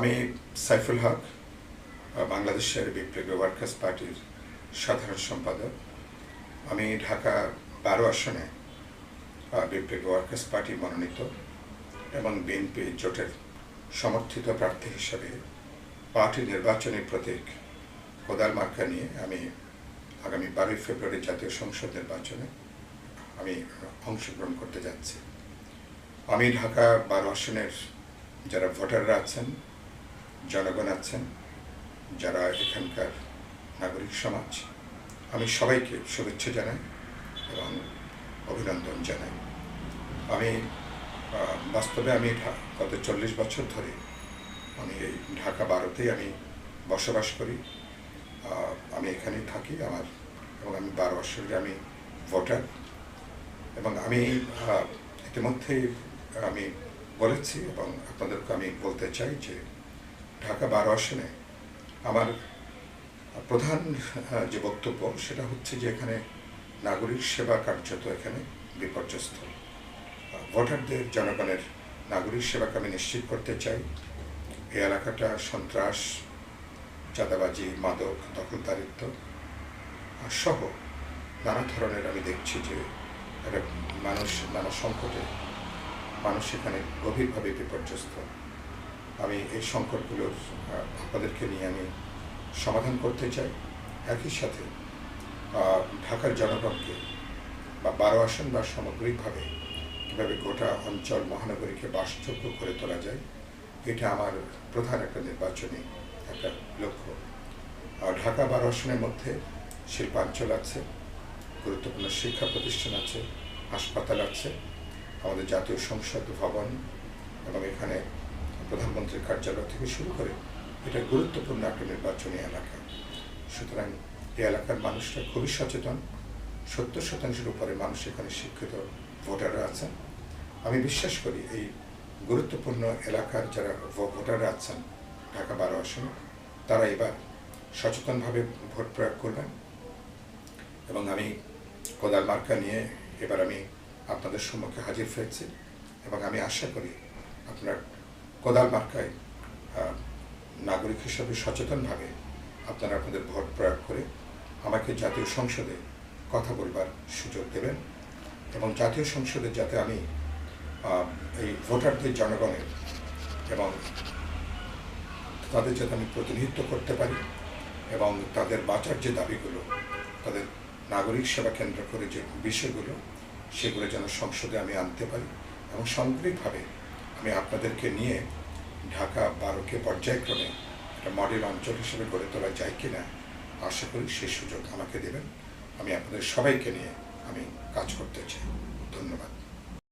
আমি সাইফুল হক, বাংলাদেশের বিপ্লবী ওয়ার্কার্স পার্টির সাধারণ সম্পাদক। আমি ঢাকা 12 আসনে বিপ্লবী ওয়ার্কার্স পার্টি মনোনীত এবং বিএনপি জোটের সমর্থিত প্রার্থী হিসেবে পার্টি নির্বাচনী প্রতীক কোদাল মার্কা নিয়ে আমি আগামী 12 ফেব্রুয়ারি জাতীয় সংসদ নির্বাচনে আমি অংশগ্রহণ করতে যাচ্ছি। আমি ঢাকা 12 আসনের যারা ভোটাররা আছেন, জনগণ আছেন, যারা এখানকার নাগরিক সমাজ, আমি সবাইকে শুভেচ্ছা জানাই এবং অভিনন্দন জানাই। আমি বাস্তবে আমি গত 40 বছর ধরে আমি এই ঢাকা 12তেই আমি বসবাস করি। আমি এখানেই থাকি এবং আমি 12 আসলে আমি ভোটার। এবং আমি ইতিমধ্যেই আমি বলেছি এবং আপনাদেরকে আমি বলতে চাই যে ঢাকা 12 আসনে আমার প্রধান যে বক্তব্য সেটা হচ্ছে যে এখানে নাগরিক সেবা কার্যত এখানে বিপর্যস্ত। ভোটারদের, জনগণের নাগরিক সেবাকে আমি নিশ্চিত করতে চাই। এই এলাকাটা সন্ত্রাস, চাঁদাবাজি, মাদক, দখলদারিত্ব সহ নানা ধরনের আমি দেখছি যে একটা নানা সংকটে মানুষ এখানে গভীরভাবে বিপর্যস্ত। আমি এই সংকটগুলোর আপনাদেরকে নিয়ে আমি সমাধান করতে চাই। একই সাথে ঢাকার জনগণকে বা 12 আসন বা সামগ্রিকভাবে কীভাবে গোটা অঞ্চল মহানগরীকে বাসযোগ্য করে তোলা যায়, এটা আমার প্রধান একটা নির্বাচনী একটা লক্ষ্য। ঢাকা 12 আসনের মধ্যে শিল্পাঞ্চল আছে, গুরুত্বপূর্ণ শিক্ষা প্রতিষ্ঠান আছে, হাসপাতাল আছে, আমাদের জাতীয় সংসদ ভবন এবং এখানে প্রধানমন্ত্রীর কার্যালয় থেকে শুরু করে এটা গুরুত্বপূর্ণ একটা নির্বাচনী এলাকা। সুতরাং এই এলাকার মানুষরা খুবই সচেতন। 70% উপরে মানুষ এখানে শিক্ষিত ভোটাররা আছেন। আমি বিশ্বাস করি এই গুরুত্বপূর্ণ এলাকার যারা ভোটাররা আছেন ঢাকা 12 আসনে, তারা এবার সচেতনভাবে ভোট প্রয়োগ করবেন। এবং আমি কোদাল মার্কা নিয়ে এবার আমি আপনাদের সম্মুখে হাজির হয়েছি এবং আমি আশা করি আপনার কোদাল মার্কায় নাগরিক হিসাবে সচেতনভাবে আপনারা আপনাদের ভোট প্রয়োগ করে আমাকে জাতীয় সংসদে কথা বলবার সুযোগ দেবেন এবং জাতীয় সংসদে যাতে আমি এই ভোটারদের, জনগণের এবং তাদের যাতে আমি প্রতিনিধিত্ব করতে পারি এবং তাদের বাঁচার যে দাবিগুলো, তাদের নাগরিক সেবা কেন্দ্র করে যে বিষয়গুলো, সেগুলো যেন সংসদে আমি আনতে পারি এবং সামগ্রিকভাবে আমি আপনাদেরকে নিয়ে ঢাকা 12কে পর্যায়ক্রমে একটা মডেল অঞ্চল হিসেবে গড়ে তোলা যায় কিনা আশা করি সেই সুযোগ আমাকে দেবেন। আমি আপনাদের সবাইকে নিয়ে আমি কাজ করতে চাই। ধন্যবাদ।